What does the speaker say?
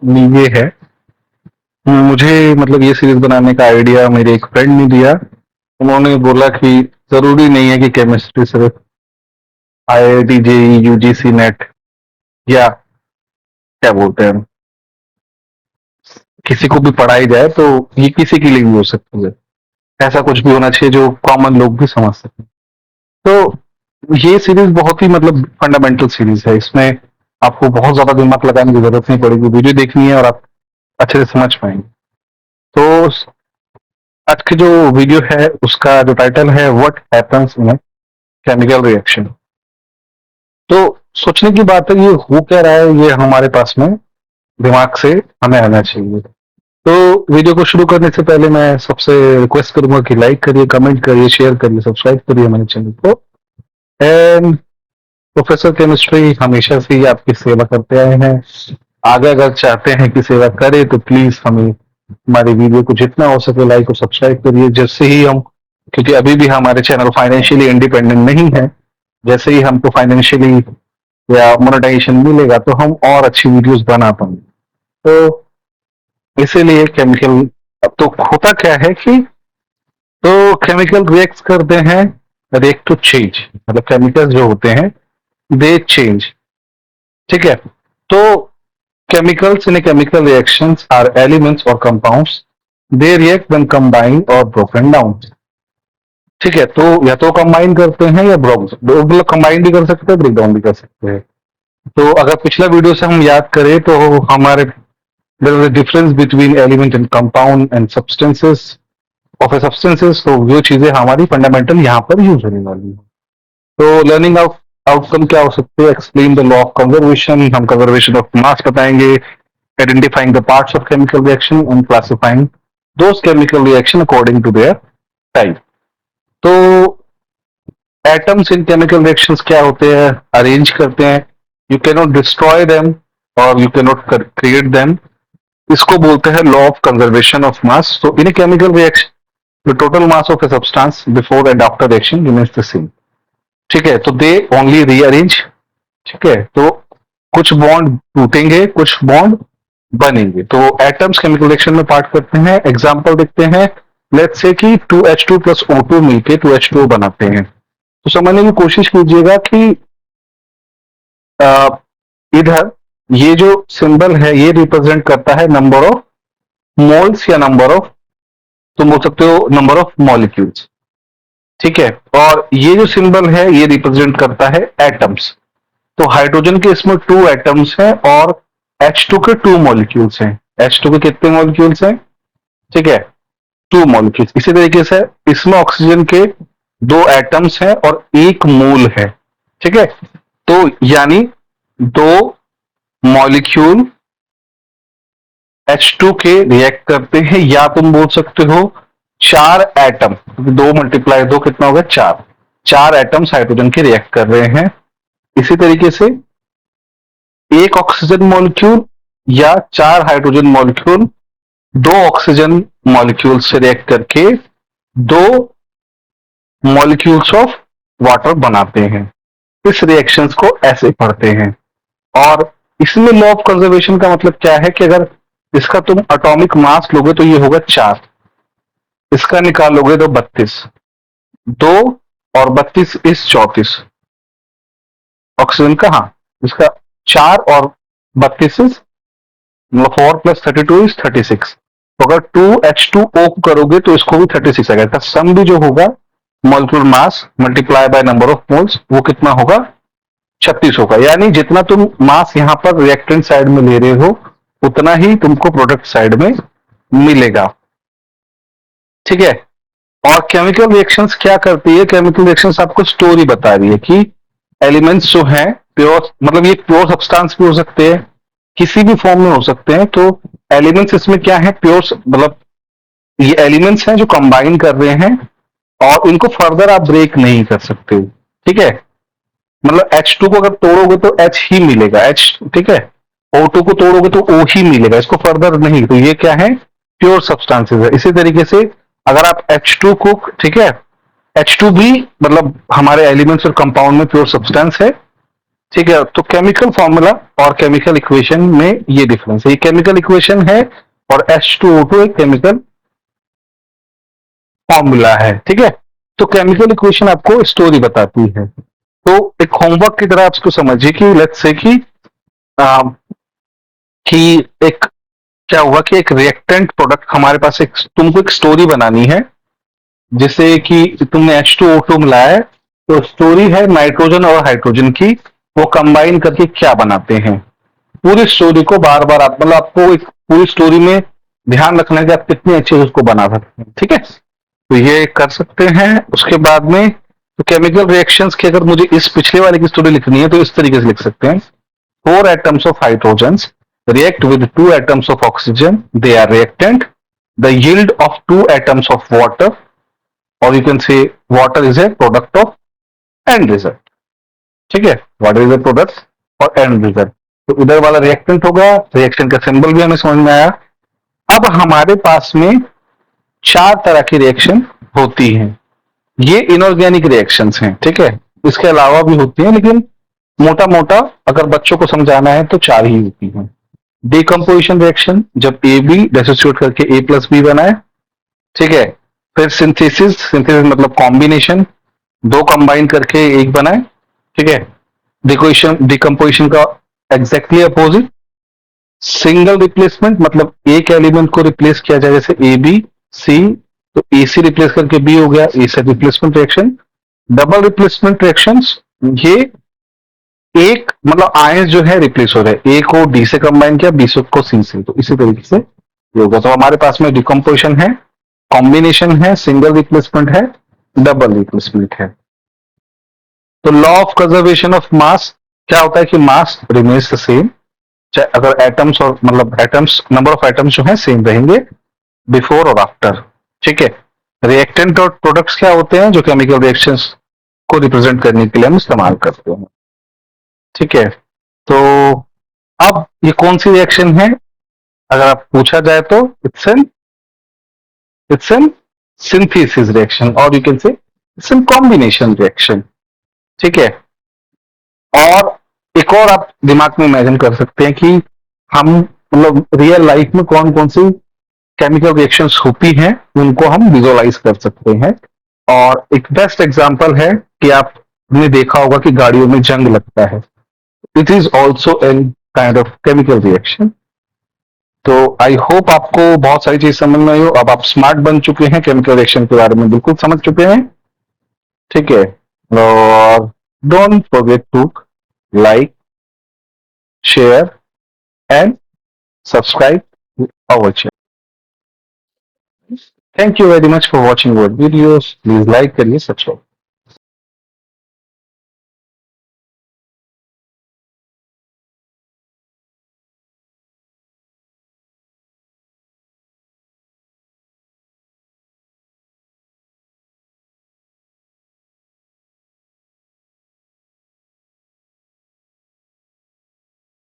ये है, मुझे मतलब ये सीरीज बनाने का आइडिया मेरे एक फ्रेंड ने दिया। उन्होंने बोला कि जरूरी नहीं है कि केमिस्ट्री सिर्फ आईआईटी जेई यूजीसी नेट या क्या बोलते हैं किसी को भी पढ़ाई जाए तो ये किसी के लिए भी हो सकती है। ऐसा कुछ भी होना चाहिए जो कॉमन लोग भी समझ सकें। तो ये सीरीज बहुत ही मतलब फंडामेंटल सीरीज है। इसमें आपको बहुत ज्यादा दिमाग लगाने की जरूरत नहीं पड़ेगी, वीडियो देखनी है और आप अच्छे से समझ पाएंगे। तो आज की जो वीडियो है उसका जो टाइटल है what happens in chemical reaction. तो सोचने की बात है ये हो क्या रहा है, ये हमारे पास में दिमाग से हमें आना चाहिए। तो वीडियो को शुरू करने से पहले मैं सबसे रिक्वेस्ट करूंगा कि लाइक करिए, कमेंट करिए, शेयर करिए, सब्सक्राइब करिए हमारे चैनल को। एंड प्रोफेसर केमिस्ट्री हमेशा से ही आपकी सेवा करते आए हैं। आगे अगर चाहते हैं कि सेवा करें तो प्लीज हमें हमारी वीडियो को जितना हो सके लाइक और सब्सक्राइब करिए। जैसे ही हम, क्योंकि अभी भी हमारे चैनल फाइनेंशियली इंडिपेंडेंट नहीं है, जैसे ही हमको फाइनेंशियली या मोनेटाइजेशन मिलेगा तो हम और अच्छी वीडियोस बना पाएंगे। तो इसीलिए केमिकल, अब तो होता क्या है कि तो केमिकल रिएक्ट करते हैं, रिएक्ट टू चेंज, मतलब केमिकल्स जो होते हैं दे चेंज। ठीक है। तो chemicals in a chemical reactions are elements or compounds. They react when combined or broken down. ठीक है। तो या तो कंबाइन करते हैं या मतलब कंबाइन भी कर सकते हैं, ब्रेक डाउन भी कर सकते हैं। तो अगर पिछला वीडियो से हम याद करें तो हमारे there is a difference between element and compound and substances of a substances. तो जो चीजें हमारी फंडामेंटल यहाँ पर यूज होने वाली है। तो लर्निंग आउटकम क्या हो सकते हैं? Explain the law of conservation, हम कंजर्वेशन ऑफ मास बताएंगे। Identifying the parts of chemical reaction and classifying those chemical reaction according to their type. तो एटम्स इन केमिकल रिएक्शंस क्या होते हैं, अरेंज करते हैं। You can not destroy them और you can not create them. इसको बोलते हैं law of conservation of mass. तो in a chemical reaction the total mass of a substance before and after reaction remains the same. ठीक है। तो they only rearrange. ठीक है। तो कुछ बॉन्ड टूटेंगे, कुछ बॉन्ड बनेंगे। तो एटम्स केमिकल रिएक्शन में पार्ट करते हैं। एग्जांपल देखते हैं। लेट्स से कि 2H2 प्लस O2 मिलके 2H2O बनाते हैं। तो समझने की कोशिश कीजिएगा कि इधर ये जो सिंबल है ये रिप्रेजेंट करता है नंबर ऑफ मोल्स या नंबर ऑफ, तुम बोल सकते हो नंबर ऑफ मॉलिक्यूल्स। ठीक है। और ये जो सिंबल है ये रिप्रेजेंट करता है एटम्स। तो हाइड्रोजन के इसमें 2 एटम्स हैं और H2 के 2 मॉलिक्यूल्स हैं। H2 के कितने मॉलिक्यूल्स हैं? ठीक है, 2 मॉलिक्यूल्स। इसी तरीके से इसमें ऑक्सीजन के 2 एटम्स हैं और 1 मोल है। ठीक है। तो यानी 2 मॉलिक्यूल H2 के रिएक्ट करते हैं, या तुम बोल सकते हो 4 एटम। 2 मल्टीप्लाई 2 कितना होगा? 4। 4 एटम्स हाइड्रोजन के रिएक्ट कर रहे हैं। इसी तरीके से एक ऑक्सीजन मॉलिक्यूल या 4 हाइड्रोजन मॉलिक्यूल 2 ऑक्सीजन मॉलिक्यूल से रिएक्ट करके 2 मॉलिक्यूल्स ऑफ वाटर बनाते हैं। इस रिएक्शंस को ऐसे पढ़ते हैं। और इसमें लॉ ऑफ कंजर्वेशन का मतलब क्या है कि अगर इसका तुम एटॉमिक मास लोगे तो ये होगा 4, इसका निकालोगे तो 32, 2 और 32 इस 34 ऑक्सीजन का। हाँ, इसका 4 और 32 मतलब 4 प्लस 32 इज 36। तो अगर 2H2O करोगे तो इसको भी 36 आएगा। इसका सम भी जो होगा molecular mass multiply by number of moles वो कितना होगा? 36 होगा। यानी जितना तुम मास यहां पर रिएक्टेंट साइड में ले रहे हो उतना ही तुमको प्रोडक्ट साइड में मिलेगा। ठीक है। और केमिकल रिएक्शंस क्या करती है? केमिकल रिएक्शंस आपको स्टोरी बता रही है कि एलिमेंट्स जो हैं प्योर, मतलब ये प्योर सब्सटेंस भी हो सकते हैं, किसी भी फॉर्म में हो सकते हैं। तो एलिमेंट्स इसमें क्या है? प्योर, मतलब ये एलिमेंट्स हैं जो कंबाइन कर रहे हैं और इनको फर्दर आप ब्रेक नहीं कर सकते हो। ठीक है। मतलब H2 को अगर तोड़ोगे तो H ही मिलेगा, H। ठीक है। O2 को तोड़ोगे तो O ही मिलेगा, इसको फर्दर नहीं। तो ये क्या है? प्योर सब्सटेंसेस है। इसी तरीके से अगर आप H2 को, ठीक है, H2 भी मतलब हमारे एलिमेंट्स और कंपाउंड में प्योर सब्सटेंस है। ठीक है, तो केमिकल फॉर्मूला और केमिकल इक्वेशन में ये डिफरेंस है। ये केमिकल इक्वेशन है और H2O2 एक केमिकल फॉर्मूला है। ठीक है, तो केमिकल इक्वेशन आपको स्टोरी बताती है। तो एक होमवर्क की तरह आप इसको समझिए कि लेट्स से आ, कि एक क्या हुआ कि एक रिएक्टेंट प्रोडक्ट हमारे पास, एक तुमको एक स्टोरी बनानी है जिससे कि तुमने H2O2 मिलाया है, तो स्टोरी है नाइट्रोजन और हाइड्रोजन की, वो कंबाइन करके क्या बनाते हैं। पूरी स्टोरी को बार बार आप मतलब आपको एक पूरी स्टोरी में ध्यान रखना है कि आप कितनी अच्छे से उसको बना सकते हैं। ठीक है, तो ये कर सकते हैं। उसके बाद में तो केमिकल रिएक्शंस की अगर मुझे इस पिछले वाले की स्टोरी लिखनी है तो इस तरीके से लिख सकते हैं। 4 atoms of hydrogens react with 2 atoms of oxygen, they are reactant. The yield of 2 atoms of water, or you can say water is a product of end result. ठीक है, वाटर इज अ प्रोडक्ट और and result. तो इधर वाला reactant होगा, reaction का symbol भी हमें समझ में आया। अब हमारे पास में 4 तरह की रिएक्शन होती हैं। ये इनऑर्गेनिक रिएक्शंस हैं। ठीक है, इसके अलावा भी होती हैं, लेकिन मोटा मोटा अगर बच्चों को समझाना है तो 4 ही होती हैं। डिकम्पोजिशन रिएक्शन, जब ए बी डिसोसिएट करके ए प्लस बी बनाए। ठीक है, फिर सिंथेसिस, सिंथेसिस मतलब कॉम्बिनेशन, दो कंबाइन करके एक बनाए। ठीक है, डिकोशन डिकम्पोजिशन का एग्जैक्टली अपोजिट। सिंगल रिप्लेसमेंट मतलब एक एलिमेंट को रिप्लेस किया जाए, जैसे ए बी सी, तो ए सी रिप्लेस करके बी हो गया, ए से replacement reaction. Double replacement reactions, ये एक मतलब आयंस जो है रिप्लेस हो रहे, ए को डी से कंबाइन किया, बी से को सी से, तो इसी तरीके से ये होगा। तो हमारे पास में डिकम्पोजिशन है, कॉम्बिनेशन है, सिंगल रिप्लेसमेंट है, डबल रिप्लेसमेंट है। तो लॉ ऑफ कंजर्वेशन ऑफ मास क्या होता है कि मास रिमेन्स द सेम, चाहे अगर एटम्स और मतलब एटम्स, नंबर ऑफ एटम्स जो है सेम रहेंगे बिफोर और आफ्टर। ठीक है, रिएक्टेंट और प्रोडक्ट्स क्या होते हैं जो केमिकल रिएक्शंस को रिप्रेजेंट करने के लिए हम इस्तेमाल करते हैं। ठीक है, तो अब ये कौन सी रिएक्शन है अगर आप पूछा जाए तो इट्स एन सिंथेसिस रिएक्शन, और you can say it's an combination reaction. ठीक है, और एक और आप दिमाग में इमेजिन कर सकते हैं कि हम मतलब रियल लाइफ में कौन कौन सी केमिकल रिएक्शंस होती हैं, उनको हम विजुअलाइज कर सकते हैं। और एक बेस्ट एग्जांपल है कि आपने देखा होगा कि गाड़ियों में जंग लगता है, it is also an kind of chemical reaction. तो आई होप आपको बहुत सारी चीज समझ में आई हो। अब आप स्मार्ट बन चुके हैं, केमिकल रिएक्शन के बारे में बिल्कुल समझ चुके हैं। ठीक है, और don't forget to like, share and subscribe our channel. Thank you very much for watching our videos. Please like करिए, सब्सक्राइब